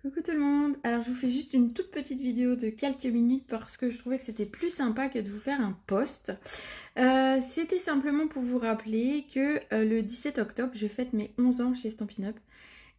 Coucou tout le monde, alors je vous fais juste une toute petite vidéo de quelques minutes parce que je trouvais que c'était plus sympa que de vous faire un post. C'était simplement pour vous rappeler que le 17 octobre je fête mes 11 ans chez Stampin' Up.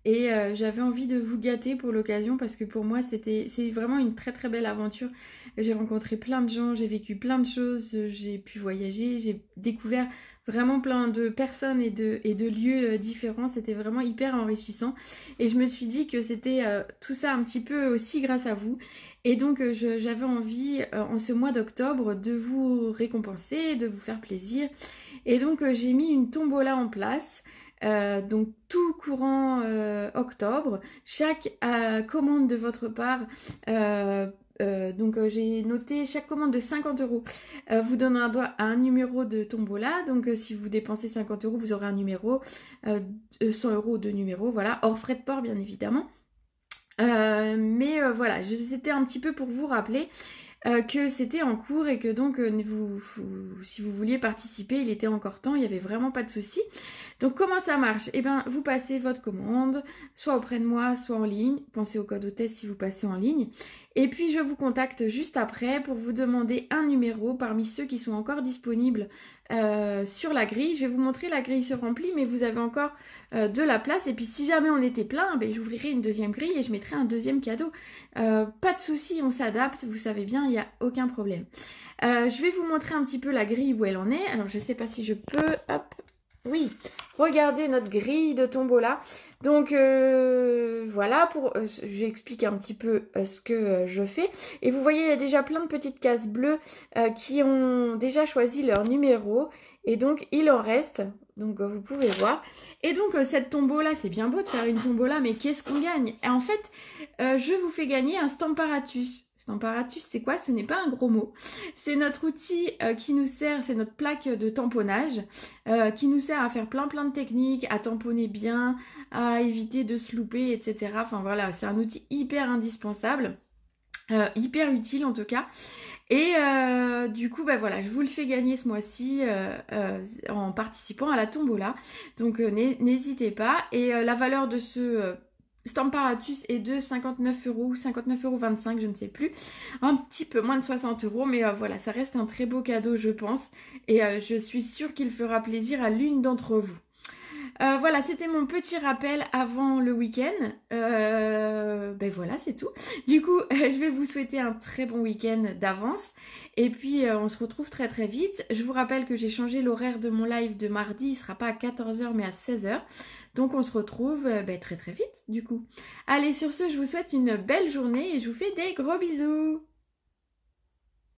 Et j'avais envie de vous gâter pour l'occasion parce que pour moi c'est vraiment une très très belle aventure. J'ai rencontré plein de gens, j'ai vécu plein de choses, j'ai pu voyager, j'ai découvert vraiment plein de personnes et de lieux différents. C'était vraiment hyper enrichissant. Et je me suis dit que c'était tout ça un petit peu aussi grâce à vous. Et donc j'avais envie en ce mois d'octobre de vous récompenser, de vous faire plaisir. Et donc j'ai mis une tombola en place. Donc tout courant octobre, chaque commande de votre part, j'ai noté chaque commande de 50 euros vous donne un droit à un numéro de tombola. Donc si vous dépensez 50 euros, vous aurez un numéro, 100 euros de numéro, voilà, hors frais de port bien évidemment. Voilà, c'était un petit peu pour vous rappeler que c'était en cours et que donc si vous vouliez participer, il était encore temps, il n'y avait vraiment pas de souci. Donc comment ça marche? Eh bien, vous passez votre commande, soit auprès de moi, soit en ligne. Pensez au code hôtesse si vous passez en ligne. Et puis je vous contacte juste après pour vous demander un numéro parmi ceux qui sont encore disponibles sur la grille. Je vais vous montrer, la grille se remplit, mais vous avez encore de la place. Et puis si jamais on était plein, ben, j'ouvrirai une deuxième grille et je mettrai un deuxième cadeau. Pas de souci, on s'adapte, vous savez bien, il n'y a aucun problème. Je vais vous montrer un petit peu la grille où elle en est. Alors je ne sais pas si je peux... Hop. Oui, regardez notre grille de tombola. Donc voilà, j'explique un petit peu ce que je fais. Et vous voyez, il y a déjà plein de petites cases bleues qui ont déjà choisi leur numéro. Et donc il en reste. Donc vous pouvez voir. Et donc cette tombola, c'est bien beau de faire une tombola, mais qu'est-ce qu'on gagne? Et en fait, je vous fais gagner un Stamparatus. Stamparatus, c'est quoi? Ce n'est pas un gros mot. C'est notre outil qui nous sert, c'est notre plaque de tamponnage qui nous sert à faire plein de techniques, à tamponner bien, à éviter de se louper, etc. Enfin voilà, c'est un outil hyper indispensable. Hyper utile en tout cas. Et du coup, bah voilà, je vous le fais gagner ce mois-ci en participant à la tombola. Donc n'hésitez pas. Et la valeur de ce Stamparatus est de 59 euros ou 59,25 €, je ne sais plus. Un petit peu moins de 60 euros, mais voilà, ça reste un très beau cadeau, je pense. Et je suis sûre qu'il fera plaisir à l'une d'entre vous. Voilà, c'était mon petit rappel avant le week-end. Ben voilà, c'est tout. Du coup, je vais vous souhaiter un très bon week-end d'avance. Et puis, on se retrouve très très vite. Je vous rappelle que j'ai changé l'horaire de mon live de mardi. Il ne sera pas à 14 h mais à 16 h. Donc, on se retrouve très très vite, du coup. Allez, sur ce, je vous souhaite une belle journée et je vous fais des gros bisous.